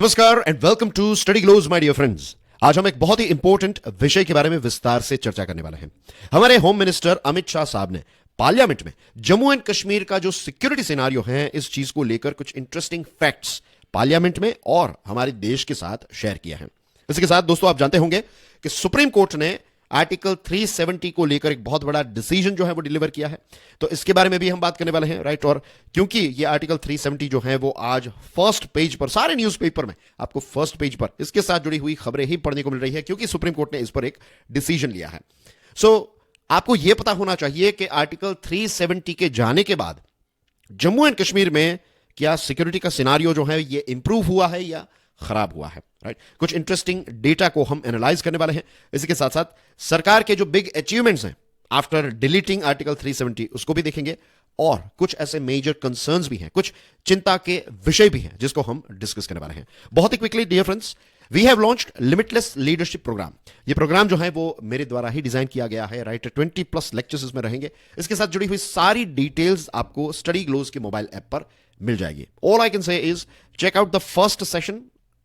नमस्कार and welcome to Study Glows my dear friends. आज हम एक बहुत ही इंपॉर्टेंट विषय के बारे में विस्तार से चर्चा करने वाले हैं। हमारे होम मिनिस्टर अमित शाह साहब ने पार्लियामेंट में जम्मू एंड कश्मीर का जो सिक्योरिटी सिनारियो है, इस चीज को लेकर कुछ इंटरेस्टिंग फैक्ट्स पार्लियामेंट में और हमारे देश के साथ शेयर किया है। इसके साथ दोस्तों आप जानते होंगे कि सुप्रीम कोर्ट ने आर्टिकल 370 को लेकर एक बहुत बड़ा डिसीजन जो है वो डिलीवर किया है, तो इसके बारे में भी हम बात करने वाले हैं, राइट। और क्योंकि ये आर्टिकल 370 जो है वो आज फर्स्ट पेज पर, सारे न्यूज़पेपर में आपको फर्स्ट पेज पर इसके साथ जुड़ी हुई खबरें ही पढ़ने को मिल रही है, क्योंकि सुप्रीम कोर्ट ने इस पर एक डिसीजन लिया है। सो आपको यह पता होना चाहिए कि आर्टिकल 370 के जाने के बाद जम्मू एंड कश्मीर में क्या सिक्योरिटी का सिनारियो जो है ये इंप्रूव हुआ है या खराब हुआ है, राइट। कुछ इंटरेस्टिंग डेटा को हम एनालाइज करने वाले हैं। इसी के साथ साथ सरकार के जो बिग अचीवमेंट्स हैं आफ्टर डिलीटिंग आर्टिकल 370 उसको भी देखेंगे, और कुछ ऐसे मेजर कंसर्न्स भी हैं, कुछ चिंता के विषय भी हैं जिसको हम डिस्कस करने वाले हैं। बहुत ही quickly dear friends, we have launched limitless leadership program. ये प्रोग्राम जो है वो मेरे द्वारा ही डिजाइन किया गया है, राइट। 20+ लेक्चर्स इसमें रहेंगे। इसके साथ जुड़ी हुई सारी डिटेल्स आपको स्टडी ग्लोज के मोबाइल ऐप पर मिल जाएगी। All I can say is check out the first session,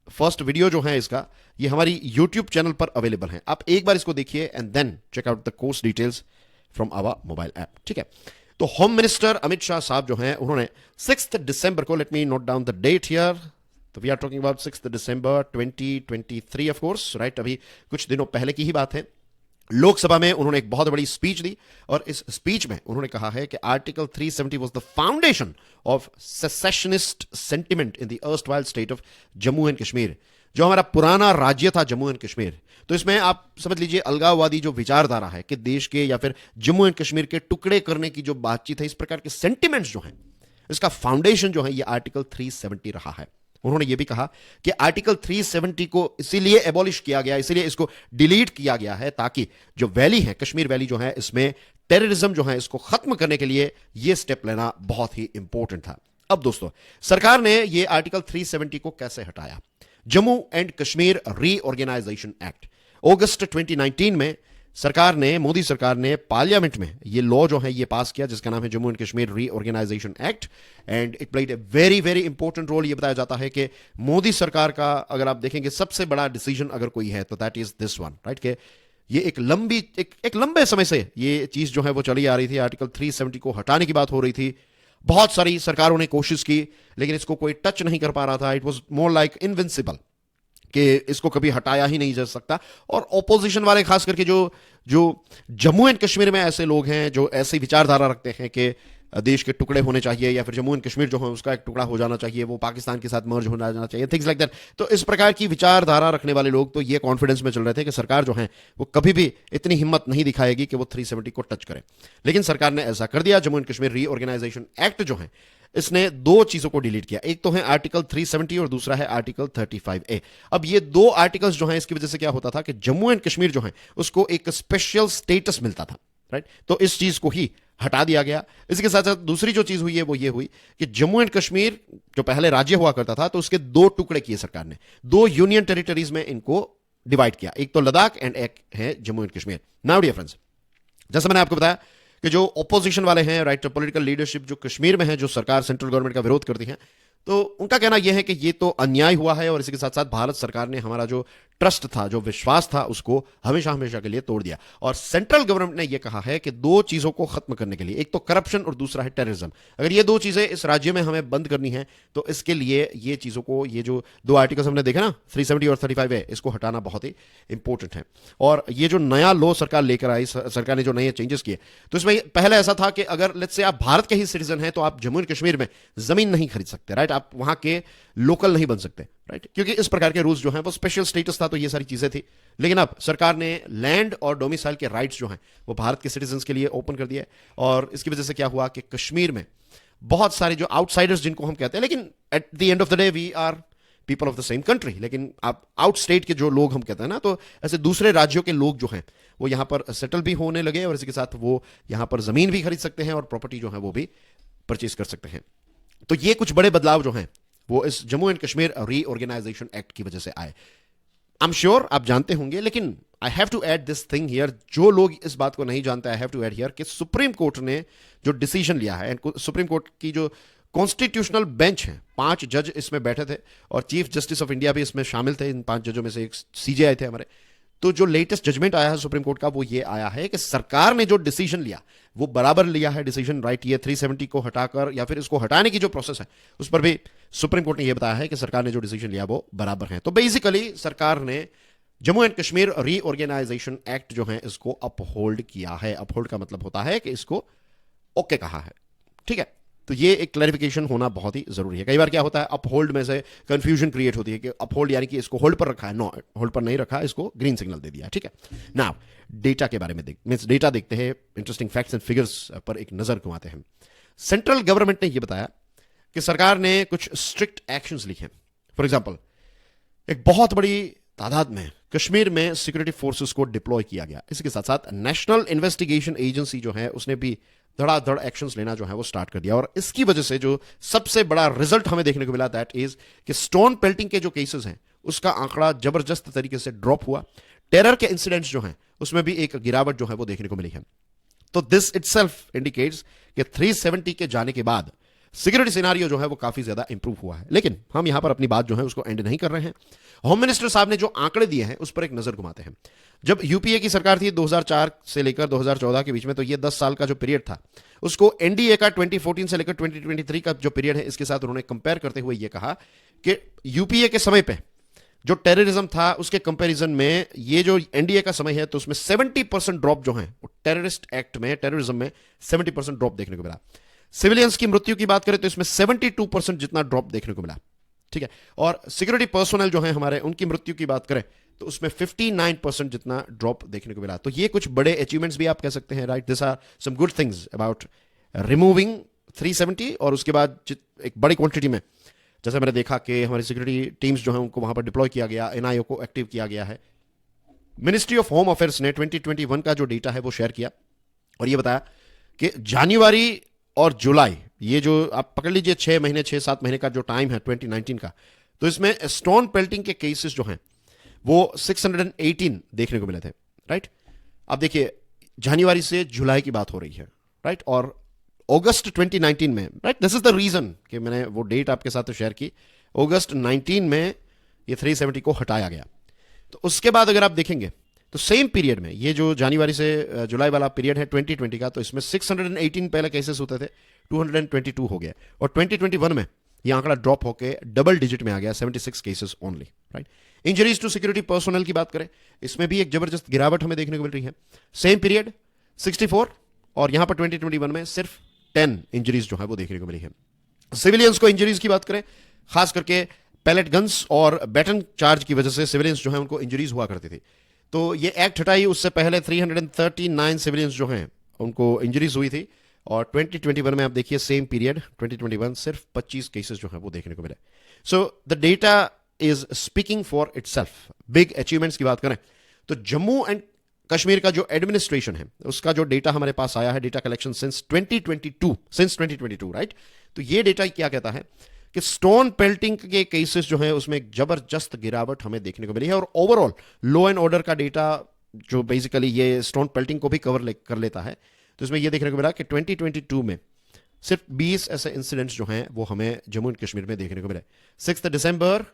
first video जो है इसका, ये हमारी यूट्यूब चैनल पर अवेलेबल है। आप एक बार इसको देखिए and then check out the course details from our mobile app, ठीक है। तो होम मिनिस्टर अमित शाह साहब जो हैं उन्होंने 6 दिसंबर को, let me note down the date here, तो we are talking about 6 December 2023 of course, right. अभी कुछ दिनों पहले की ही बात है। लोकसभा में उन्होंने एक बहुत बड़ी स्पीच दी, और इस स्पीच में उन्होंने कहा है कि article 370 was the foundation of secessionist sentiment in the erstwhile state of Jammu and Kashmir. जो हमारा पुराना राज्य था जम्मू एंड कश्मीर, तो इसमें आप समझ लीजिए अलगाववादी जो विचारधारा है कि देश के या फिर जम्मू एंड कश्मीर के टुकड़े करने की जो बातचीत है, इस प्रकार के सेंटिमेंट्स जो हैं, इसका फाउंडेशन जो है ये आर्टिकल 370 रहा है। उन्होंने ये भी कहा कि आर्टिकल 370 को इसीलिए एबॉलिश किया गया, इसीलिए इसको डिलीट किया गया है ताकि जो वैली है, कश्मीर वैली जो है, इसमें टेररिज्म जो है इसको खत्म करने के लिए ये स्टेप लेना बहुत ही इंपॉर्टेंट था। अब दोस्तों, सरकार ने ये आर्टिकल 370 को कैसे हटाया? Jammu and Kashmir reorganisation act, अगस्त 2019 में सरकार ने, मोदी सरकार ने पार्लियामेंट में ये लॉ जो है ये पास किया, जिसका नाम है Jammu and Kashmir reorganisation act, and it played a very very important role. ये बताया जाता है कि मोदी सरकार का, अगर आप देखेंगे, सबसे बड़ा डिसीजन अगर कोई है तो that is this one, right. के ये एक लंबे समय से ये चीज जो है वो चली आ रही थी। आर्टिकल 370 को हटाने की बात हो रही थी, बहुत सारी सरकारों ने कोशिश की, लेकिन इसको कोई टच नहीं कर पा रहा था। It was more like invincible, कि इसको कभी हटाया ही नहीं जा सकता। और ऑपोजिशन वाले, खास करके जो जम्मू एंड कश्मीर में ऐसे लोग हैं जो ऐसी विचारधारा रखते हैं कि देश के टुकड़े होने चाहिए, या फिर जम्मू एंड कश्मीर जो है उसका एक टुकड़ा हो जाना चाहिए, वो पाकिस्तान के साथ मर्ज हो जाना चाहिए, थिंग्स लाइक दैट। तो इस प्रकार की विचारधारा रखने वाले लोग तो ये कॉन्फिडेंस में चल रहे थे कि सरकार जो है वो कभी भी इतनी हिम्मत नहीं दिखाएगी कि वो 370 को टच करे। लेकिन सरकार ने ऐसा कर दिया। Jammu and Kashmir reorganisation act जो है, इसने दो चीजों को डिलीट किया। एक तो है आर्टिकल 370 और दूसरा है आर्टिकल 35A। अब ये दो आर्टिकल्स जो हैं, इसकी वजह से क्या होता था कि जम्मू एंड कश्मीर जो है उसको एक स्पेशल स्टेटस मिलता था, राइट। तो इस चीज को ही हटा दिया गया। इसके साथ साथ दूसरी जो चीज हुई है वो ये हुई कि जम्मू एंड कश्मीर जो पहले राज्य हुआ करता था, तो उसके दो टुकड़े किए सरकार ने, दो यूनियन टेरिटरीज में इनको डिवाइड किया। एक तो लद्दाख एंड एक है Jammu and Kashmir. Now dear friends, जैसे मैंने आपको बताया कि जो ऑपोजिशन वाले हैं, राइट, पॉलिटिकल लीडरशिप जो कश्मीर में है, जो सरकार, सेंट्रल गवर्नमेंट का विरोध करती है, तो उनका कहना यह है कि ये तो अन्याय हुआ है, और इसी के साथ साथ भारत सरकार ने हमारा जो ट्रस्ट था, जो विश्वास था, उसको हमेशा हमेशा के लिए तोड़ दिया। और सेंट्रल गवर्नमेंट ने यह कहा है कि दो चीजों को खत्म करने के लिए, एक तो करप्शन और दूसरा है टेररिज्म, अगर ये दो चीजें इस राज्य में हमें बंद करनी है, तो इसके लिए ये चीजों को, ये जो दो आर्टिकल्स हमने देखा ना, 370 और 35A, इसको हटाना बहुत ही इंपॉर्टेंट है। और ये जो नया लॉ सरकार लेकर आई, सरकार ने जो नए चेंजेस किए, तो इसमें पहले ऐसा था कि अगर लेट्स से आप भारत के ही सिटीजन हैं तो आप जम्मू एंड कश्मीर में जमीन नहीं खरीद सकते, राइट, आप वहां के लोकल नहीं बन सकते, राइट, क्योंकि इस प्रकार के रूल्स जो हैं वो स्पेशल स्टेटस था, तो ये सारी चीजें थी। लेकिन अब सरकार ने लैंड और डोमिसाइल के राइट्स जो हैं वो भारत के सिटीजन्स के लिए ओपन कर दिया। और इसकी वजह से क्या हुआ कि कश्मीर में बहुत सारे जो आउटसाइडर्स जिनको हम कहते हैं, लेकिन at the end of the day we are people of the same country, लेकिन आप आउट स्टेट के जो लोग हम कहते हैं ना, तो ऐसे दूसरे राज्यों के लोग जो हैं वो यहां पर सेटल भी होने लगे, और इसके साथ वो यहां पर जमीन भी खरीद सकते हैं और प्रॉपर्टी जो है वो भी परचेज कर सकते हैं। तो ये कुछ बड़े बदलाव जो हैं वो इस Jammu and Kashmir reorganisation act की वजह से आए। आई एम श्योर आप जानते होंगे, लेकिन I have to add this thing here, जो लोग इस बात को नहीं जानते, I have to add here कि सुप्रीम कोर्ट ने जो डिसीजन लिया है, सुप्रीम कोर्ट की जो कॉन्स्टिट्यूशनल बेंच है, 5 जज इसमें बैठे थे और चीफ जस्टिस ऑफ इंडिया भी इसमें शामिल थे। इन 5 जजों में से एक सीजेआई थे हमारे। तो जो लेटेस्ट जजमेंट आया है सुप्रीम कोर्ट का वो ये आया है कि सरकार ने जो डिसीजन लिया वो बराबर लिया है डिसीजन, राइट। ये 370 को हटाकर या फिर इसको हटाने की जो प्रोसेस है उस पर भी सुप्रीम कोर्ट ने यह बताया है कि सरकार ने जो डिसीजन लिया वो बराबर है। तो बेसिकली सरकार ने Jammu and Kashmir reorganisation act जो है इसको अपहोल्ड किया है। अपहोल्ड का मतलब होता है कि इसको ओके कहा है, ठीक है। तो ये एक क्लैरिफिकेशन होना बहुत ही जरूरी है। कई बार क्या होता है, अपहोल्ड में से कंफ्यूजन क्रिएट होती है कि अपहोल्ड यानी कि इसको होल्ड पर रखा है। नो, होल्ड पर नहीं रखा, इसको ग्रीन सिग्नल दे दिया, ठीक है। नाउ डेटा के बारे में डेटा देखते हैं, इंटरेस्टिंग फैक्ट्स एंड फिगर्स पर एक नजर घुमाते हैं। सेंट्रल गवर्नमेंट ने यह बताया कि सरकार ने कुछ स्ट्रिक्ट एक्शंस लिए हैं। फॉर एग्जांपल, एक बहुत बड़ी तादाद में कश्मीर में सिक्योरिटी फोर्सेस को डिप्लॉय किया गया। इसके साथ साथ नेशनल इन्वेस्टिगेशन एजेंसी जो है उसने भी धड़ाधड़ एक्शंस लेना जो है वो स्टार्ट कर दिया। और इसकी वजह से जो सबसे बड़ा रिजल्ट हमें देखने को मिला दैट इज कि स्टोन पेल्टिंग के जो केसेस हैं उसका आंकड़ा जबरदस्त तरीके से ड्रॉप हुआ। टेरर के इंसिडेंट्स जो हैं उसमें भी एक गिरावट जो है वो देखने को मिली है। तो दिस इटसेल्फ इंडिकेट्स कि 370 के जाने के बाद सिक्योरिटी सिनारियो जो है वो काफी ज्यादा इंप्रूव हुआ है। लेकिन हम यहां पर अपनी बात जो है उसको एंड नहीं कर रहे हैं। होम मिनिस्टर साहब ने जो आंकड़े दिए हैं उस पर एक नजर घुमाते हैं। जब यूपीए की सरकार थी 2004 से लेकर 2014 के बीच में, तो ये 10 साल का जो पीरियड था उसको एनडीए का 2014 से लेकर 2023 का जो पीरियड है इसके साथ उन्होंने कंपेयर करते हुए ये कहा कि यूपीए के समय पे जो टेररिज्म था उसके कंपैरिजन में ये जो एनडीए का समय है तो उसमें 70% ड्रॉप जो है टेररिस्ट एक्ट में, टेररिज्म में 70% ड्रॉप देखने को मिला। सिविलियंस की मृत्यु की बात करें तो इसमें 72% जितना ड्रॉप देखने को मिला, ठीक है। और सिक्योरिटी पर्सनल जो है हमारे, उनकी मृत्यु की बात करें तो उसमें 59% जितना ड्रॉप देखने को मिला। तो ये कुछ बड़े अचीवमेंट्स भी आप कह सकते हैं, right. This are some good things about removing 370। और उसके बाद एक बड़ी क्वांटिटी में जैसे मैंने देखा कि हमारी सिक्योरिटी टीम्स जो है उनको वहां पर डिप्लॉय किया गया, एनआईओ को एक्टिव किया गया है। मिनिस्ट्री ऑफ होम अफेयर्स ने 2021 का जो डेटा है वो शेयर किया और ये बताया कि जनवरी और जुलाई, ये जो आप पकड़ लीजिए 6 महीने 6-7 महीने का जो टाइम है 2019 का, तो इसमें स्टोन पेल्टिंग के केसेस जो हैं वो 618 देखने को मिले थे, राइट। अब देखिए जनवरी से जुलाई की बात हो रही है, राइट। और अगस्त 2019 में, right, this is the reason कि मैंने वो डेट आपके साथ शेयर की। अगस्त 19 में ये 370 को हटाया गया। तो उसके बाद अगर आप देखेंगे तो सेम पीरियड में, ये जो जनवरी से जुलाई वाला पीरियड है 2020 का, तो इसमें 618 पहले केसेस होते थे, 222 हो गए। और 2021 में ये आंकड़ा ड्रॉप होकर डबल डिजिट में आ गया, 76 cases only, right. Injuries to security personnel की बात करें, इसमें भी एक जबरदस्त गिरावट हमें देखने को मिल रही है। सेम पीरियड 64 और यहां पर 2021 में सिर्फ 10 इंजरीज जो है वो देखने को मिली है। सिविलियंस को इंजरीज की बात करें, खास करके पैलेट गन्स और बैटन चार्ज की वजह से सिविलियंस जो है उनको इंजरीज हुआ करती थी। तो ये एक्ट हटाई, उससे पहले 339 सिविलियंस जो हैं उनको इंजरीज हुई थी। और 2021 में आप देखिए सेम पीरियड 2021 सिर्फ 25 केसेस जो हैं वो देखने को मिले। So the data is speaking for itself. Big achievements की बात करें तो जम्मू एंड कश्मीर का जो एडमिनिस्ट्रेशन है उसका जो डेटा हमारे पास आया है, डेटा कलेक्शन सिंस 2022, राइट। तो ये डेटा क्या कहता है कि स्टोन पेल्टिंग के केसेस जो है उसमें एक जबरदस्त गिरावट हमें देखने को मिली है। और ओवरऑल लॉ एंड ऑर्डर का डेटा जो बेसिकली ये स्टोन पेल्टिंग को भी कवर कर लेता है, तो इसमें यह देखने को मिला कि 2022 में सिर्फ 20 ऐसे इंसिडेंट्स जो हैं वो हमें जम्मू एंड कश्मीर में देखने को मिले। 6 दिसंबर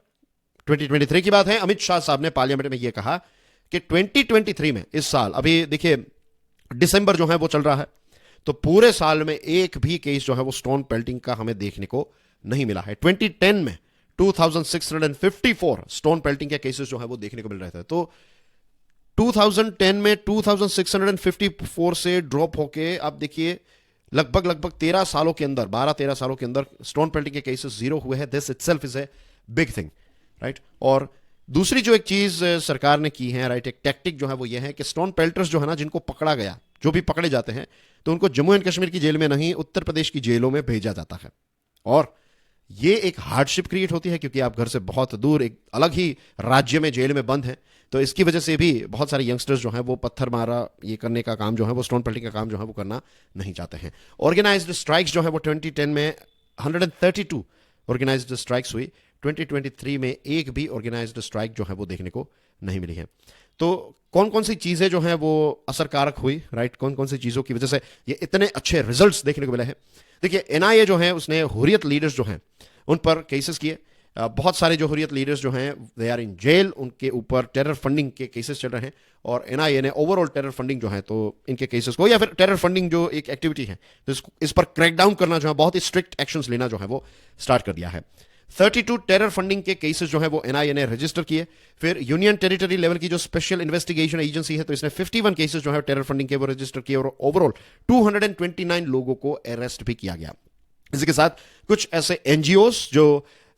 2023 की बात है, अमित शाह साहब ने पार्लियामेंट में यह कहा कि 2023 में, इस साल, अभी देखिए दिसंबर जो है वो चल रहा है, तो पूरे साल में एक भी केस जो है वो स्टोन पेल्टिंग का हमें देखने को नहीं मिला है। 2010 में 2654 स्टोन पेल्टिंग के केसेस जो है वो देखने को मिल रहे थे। तो 2010 में 2654 से ड्रॉप होके आप देखिए लगभग 13 सालों के अंदर, 12-13 सालों के अंदर स्टोन पेल्टिंग के केसेस जीरो हुए हैं। This itself is a big thing, right. और दूसरी जो एक चीज सरकार ने की है, राइट, एक टैक्टिक जो है वो ये है कि स्टोन पेल्टर्स जो है ना, जिनको पकड़ा गया, जो भी पकड़े जाते हैं, तो उनको जम्मू एंड कश्मीर की जेल में नहीं, उत्तर प्रदेश की जेलों में भेजा जाता है। और ये एक हार्डशिप क्रिएट होती है क्योंकि आप घर से बहुत दूर एक अलग ही राज्य में जेल में बंद हैं। तो इसकी वजह से भी बहुत सारे यंगस्टर्स जो हैं वो पत्थर मारा ये करने का काम जो है वो, स्टोन पेल्टिंग का काम जो है वो करना नहीं चाहते हैं। ऑर्गेनाइज्ड स्ट्राइक्स जो है वो 2010 में 132 ऑर्गेनाइज्ड स्ट्राइक्स हुई, 2023 में एक भी ऑर्गेनाइज्ड स्ट्राइक जो है वो देखने को नहीं मिली है। तो कौन कौन सी चीजें जो हैं वो असरकारक हुई, राइट, कौन कौन सी चीजों की वजह से ये इतने अच्छे रिजल्ट्स देखने को मिले हैं। देखिए, एनआईए जो है उसने हुर्रियत लीडर्स जो हैं उन पर केसेस किए। बहुत सारे जो हुर्रियत लीडर्स जो हैं दे आर इन जेल, उनके ऊपर टेरर फंडिंग के केसेस चल रहे हैं। और एनआईए ने ओवरऑल टेरर फंडिंग जो है तो इनके केसेस को, या फिर टेरर फंडिंग जो एक एक्टिविटी है तो इस पर क्रैकडाउन करना जो है, बहुत ही स्ट्रिक्ट एक्शंस लेना जो है वो स्टार्ट कर दिया है। 32 टेरर फंडिंग के केसेस जो है वो एनआईए ने रजिस्टर किए। फिर यूनियन टेरिटरी लेवल की जो स्पेशल इन्वेस्टिगेशन एजेंसी है तो इसने 51 केसेस जो है टेरर फंडिंग के वो रजिस्टर किए, और ओवरऑल 229 लोगों को अरेस्ट भी किया गया। इसी के साथ कुछ ऐसे एनजीओस जो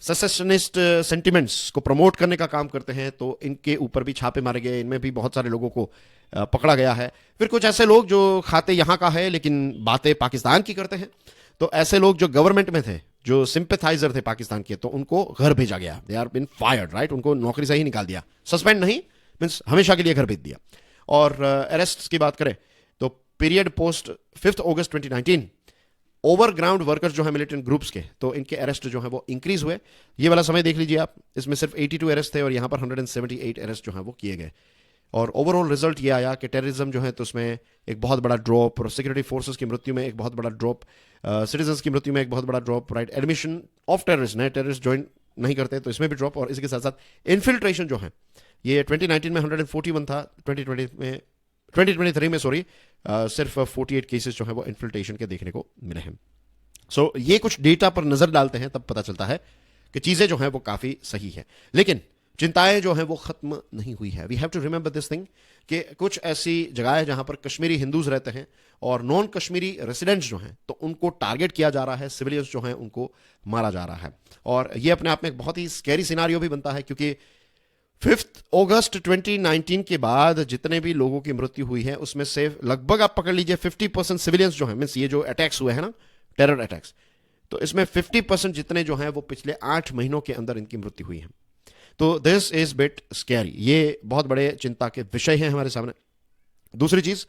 सेसेशनिस्ट सेंटिमेंट्स को प्रमोट करने का काम करते हैं तो इनके ऊपर भी छापे मारे गए, इनमें भी बहुत सारे लोगों को पकड़ा गया है। फिर कुछ ऐसे लोग जो खाते यहां का है लेकिन बातें पाकिस्तान की करते हैं, तो ऐसे लोग जो गवर्नमेंट में थे, जो सिंपैथाइजर थे पाकिस्तान के, तो उनको घर भेजा गया, they are been fired, right, उनको नौकरी से ही निकाल दिया, सस्पेंड नहीं, मींस हमेशा के लिए घर भेज दिया। और अरेस्ट की बात करें तो पीरियड पोस्ट 5 अगस्त 2019 ओवरग्राउंड वर्कर्स जो है मिलिटेंट ग्रुप्स के, तो इनके अरेस्ट जो है वो इंक्रीज हुए। ये वाला समय देख लीजिए आप, इसमें सिर्फ 82 अरेस्ट थे और यहां पर 178 अरेस्ट जो है वो किए गए। और ओवरऑल रिजल्ट ये आया कि टेररिज्म जो है तो उसमें एक बहुत बड़ा ड्रॉप, और सिक्योरिटी फोर्सेस की मृत्यु में एक बहुत बड़ा ड्रॉप, सिटीजन्स की मृत्यु में एक बहुत बड़ा drop, right, admission of terrorist, नए टेररिस्ट ज्वाइन नहीं करते तो इसमें भी ड्रॉप। और इसके साथ साथ इन्फिल्ट्रेशन जो है ये 2019 में 141 था, 2023 में सिर्फ 48 केसेस जो है वो इन्फिल्ट्रेशन के देखने को मिले हैं। सो ये कुछ डेटा पर नजर डालते हैं तब पता चलता है कि चीजें जो हैं वो काफी सही है। लेकिन चिंताएं जो हैं वो खत्म नहीं हुई है। We have to remember this thing कि कुछ ऐसी जगह है जहां पर कश्मीरी हिंदूज रहते हैं और नॉन कश्मीरी रेसिडेंट्स जो हैं तो उनको टारगेट किया जा रहा है, सिविलियंस जो हैं उनको मारा जा रहा है। और ये अपने आप में एक बहुत ही स्कैरी सिनारियो भी बनता है, क्योंकि 5 अगस्त 2019 के बाद जितने भी लोगों की मृत्यु हुई है उसमें से लगभग आप पकड़ लीजिए 50% सिविलियंस जो है, मींस ये जो अटैक्स हुए हैं ना, टेरर अटैक्स, तो इसमें 50% जितने जो हैं वो पिछले 8 महीनों के अंदर इनकी मृत्यु हुई है। तो दिस इज बिट स्कैरी, ये बहुत बड़े चिंता के विषय हैं हमारे सामने। दूसरी चीज,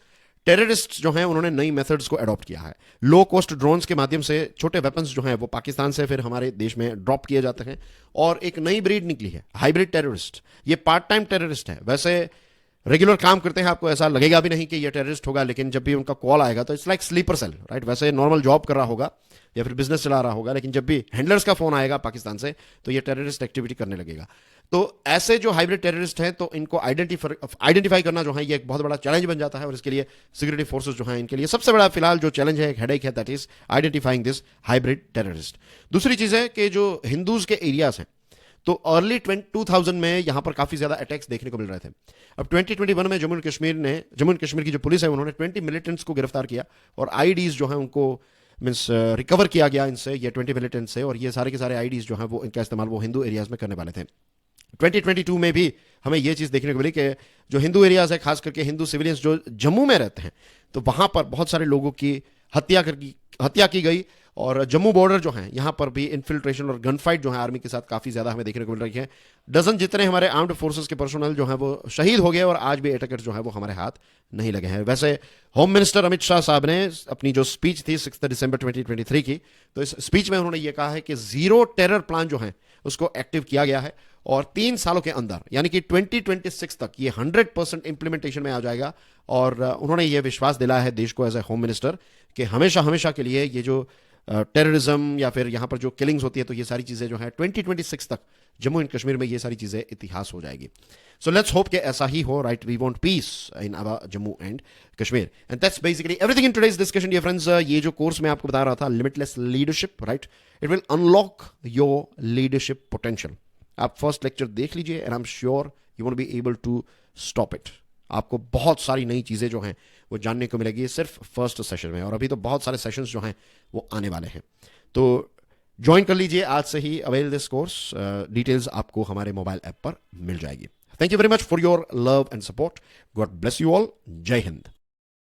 टेररिस्ट जो हैं उन्होंने नई मेथड्स को अडॉप्ट किया है। लो कॉस्ट ड्रोन्स के माध्यम से छोटे वेपन्स जो हैं वो पाकिस्तान से फिर हमारे देश में ड्रॉप किए जाते हैं, और एक नई ब्रीड निकली है, हाइब्रिड टेररिस्ट। ये पार्ट टाइम टेररिस्ट है, वैसे रेगुलर काम करते हैं, आपको ऐसा लगेगा भी नहीं कि ये टेररिस्ट होगा, लेकिन जब भी उनका कॉल आएगा तो it's like sleeper cell, right, वैसे नॉर्मल जॉब कर रहा होगा या फिर बिजनेस चला रहा होगा, लेकिन जब भी हैंडलर्स का फोन आएगा पाकिस्तान से तो ये टेररिस्ट एक्टिविटी करने लगेगा। तो ऐसे जो हाइब्रिड टेररिस्ट हैं तो इनको आइडेंटिफाई करना जो है ये एक बहुत बड़ा चैलेंज बन जाता है, और इसके लिए सिक्योरिटी फोर्सेस जो हैं इनके लिए सबसे बड़ा फिलहाल जो चैलेंज है, एक हेडेक है, that is identifying this hybrid terrorist. दूसरी चीज है कि जो हिंदूज के एरियाज हैं तो अर्ली 2000 में यहां पर काफी ज्यादा अटैक्स देखने को मिल रहे थे। अब 2021 में जम्मू एंड कश्मीर की जो पुलिस है उन्होंने 20 मिलिटेंट्स को गिरफ्तार किया, और आईडीज जो है उनको मींस रिकवर किया गया इनसे, ये 20 मिलिटेंट से, और ये सारे के सारे आईडीज जो हैं वो इनका इस्तेमाल वो हिंदू एरियाज में करने वाले थे। 2022 में भी हमें ये चीज देखने को मिली कि जो हिंदू एरियाज है, खास करके हिंदू सिविलियंस जो जम्मू में रहते हैं, तो वहां पर बहुत सारे लोगों की हत्या की गई, और जम्मू बॉर्डर जो है यहां पर भी इन्फिल्ट्रेशन और गन फाइट जो है आर्मी के साथ काफी ज्यादा हमें देखने को मिल रही है। डजन जितने हमारे आर्म्ड फोर्सेस के पर्सोनल जो है वो शहीद हो गए, और आज भी अटैकर्स जो है वो हमारे हाथ नहीं लगे हैं। वैसे होम मिनिस्टर अमित शाह साहब ने अपनी जो स्पीच थी 6 दिसंबर 2023 की, तो इस स्पीच में उन्होंने ये कहा है कि 0 टेरर प्लान जो है उसको एक्टिव किया गया है, और 3 सालों के अंदर यानी कि 2026 तक ये 100% इंप्लीमेंटेशन में आ जाएगा। और उन्होंने ये विश्वास दिलाया है देश को एज ए होम मिनिस्टर कि हमेशा के लिए ये जो टेररिज्म या फिर यहां पर जो किलिंग्स होती है तो ये सारी चीजें जो है 2026 तक जम्मू एंड कश्मीर में ये सारी चीजें इतिहास हो जाएगी। सो लेट्स होप कि ऐसा ही हो, right, we want peace in our Jammu and Kashmir, and that's basically everything in today's discussion dear friends. ये जो कोर्स मैं आपको बता रहा था, limitless leadership, right, it will unlock your leadership potential. आप फर्स्ट लेक्चर देख लीजिए and I am sure you won't be able to stop it. आपको बहुत सारी नई चीजें जो हैं वो जानने को मिलेगी सिर्फ फर्स्ट सेशन में, और अभी तो बहुत सारे सेशंस जो हैं वो आने वाले हैं। तो ज्वाइन कर लीजिए आज से ही, अवेल दिस कोर्स। डिटेल्स आपको हमारे मोबाइल ऐप पर मिल जाएगी। Thank you very much for your love and support. God bless you all. जय हिंद।